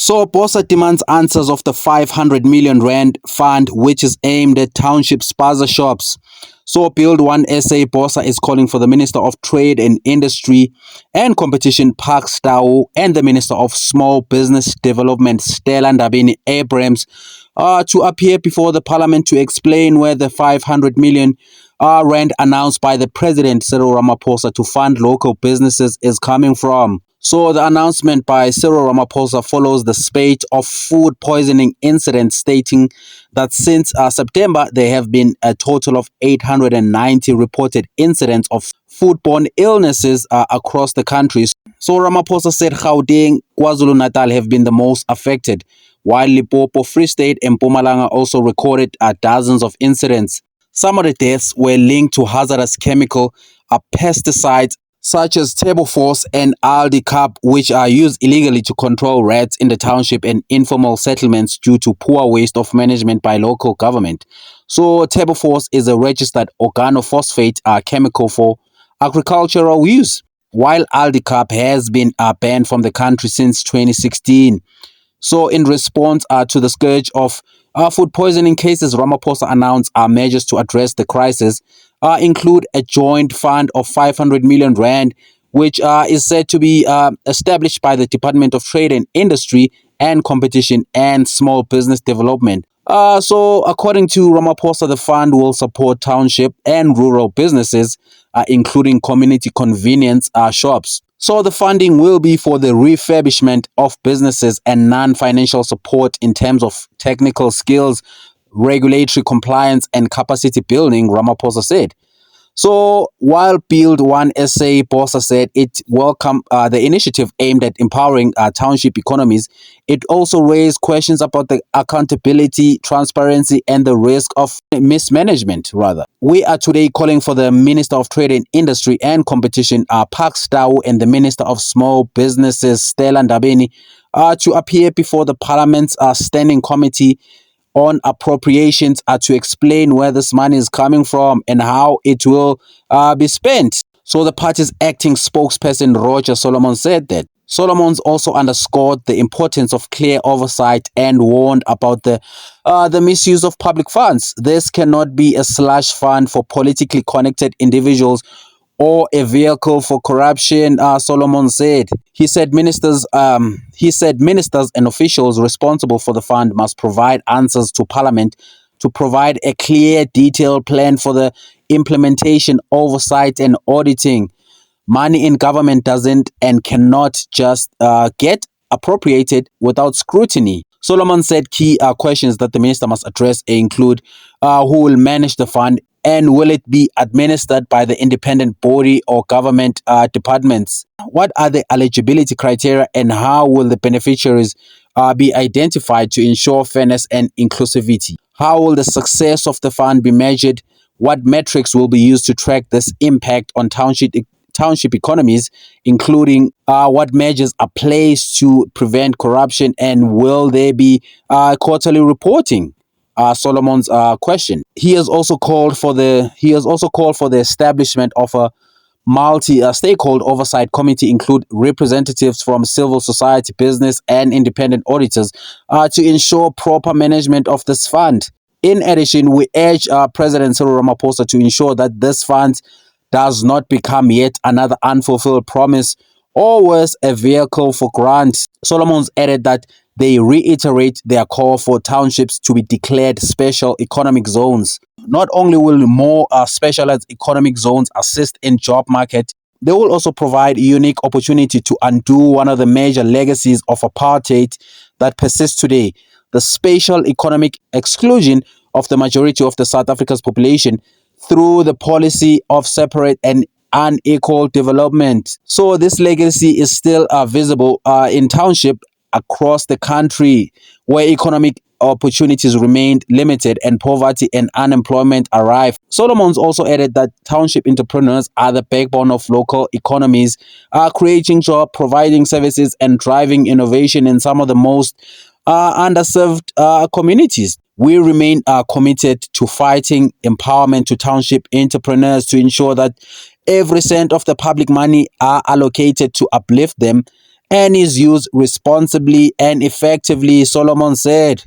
So Bosa demands answers of the 500 million rand fund, which is aimed at township SPAZA shops. So Build One SA Bosa is calling for the Minister of Trade and Industry and Competition, Park Stau, and the Minister of Small Business Development, Stella Ndabeni-Abrahams, to appear before the Parliament to explain where the 500 million rand announced by the President Cyril Ramaphosa to fund local businesses is coming from. So the announcement by Cyril Ramaphosa follows the spate of food poisoning incidents, stating that since September, there have been a total of 890 reported incidents of foodborne illnesses across the country. So Ramaphosa said Gauteng, KwaZulu-Natal have been the most affected, while Limpopo, Free State and Mpumalanga also recorded dozens of incidents. Some of the deaths were linked to hazardous chemical pesticides such as table force and aldicap, which are used illegally to control rats in the township and informal settlements due to poor waste of management by local government. So table force is a registered organophosphate chemical for agricultural use, while aldicap has been banned from the country since 2016. So in response to the scourge of food poisoning cases, Ramaphosa announced measures to address the crisis include a joint fund of 500 million rand, which is said to be established by the Department of Trade and Industry and Competition and Small Business Development. So according to Ramaphosa, the fund will support township and rural businesses, including community convenience shops. So the funding will be for the refurbishment of businesses and non-financial support in terms of technical skills, regulatory compliance and capacity building, Ramaphosa said. So while Build One SA Bosa said it welcomed the initiative aimed at empowering township economies, it also raised questions about the accountability, transparency, and the risk of mismanagement, rather. We are today calling for the Minister of Trade and Industry and Competition, Park Stau, and the Minister of Small Businesses, Stella Ndabeni, to appear before the Parliament's Standing Committee on Appropriations to explain where this money is coming from and how it will be spent. So the party's acting spokesperson Roger Solomon said that. Solomons also underscored the importance of clear oversight and warned about the misuse of public funds. This cannot be a slush fund for politically connected individuals or a vehicle for corruption, Solomon said. He said ministers and officials responsible for the fund must provide answers to Parliament to provide a clear, detailed plan for the implementation, oversight and auditing. Money in government doesn't and cannot just get appropriated without scrutiny. Solomon said key questions that the minister must address include who will manage the fund and will it be administered by the independent body or government departments? What are the eligibility criteria and how will the beneficiaries be identified to ensure fairness and inclusivity? How will the success of the fund be measured? What metrics will be used to track this impact on township economies, including what measures are placed to prevent corruption, and will there be quarterly reporting? Solomon's question. He has also called for the establishment of a multi-stakeholder oversight committee, include representatives from civil society, business, and independent auditors, to ensure proper management of this fund. In addition, we urge President Cyril Ramaphosa to ensure that this fund does not become yet another unfulfilled promise or worse, a vehicle for grants. Solomons added that they reiterate their call for townships to be declared special economic zones. Not only will more specialized economic zones assist in job market, they will also provide a unique opportunity to undo one of the major legacies of apartheid that persists today, the spatial economic exclusion of the majority of the South Africa's population through the policy of separate and unequal development. So this legacy is still visible in township across the country where economic opportunities remained limited and poverty and unemployment arrived. Solomons also added that township entrepreneurs are the backbone of local economies, creating jobs, providing services and driving innovation in some of the most underserved communities. We remain committed to fighting empowerment to township entrepreneurs to ensure that every cent of the public money are allocated to uplift them and is used responsibly and effectively, Solomon said.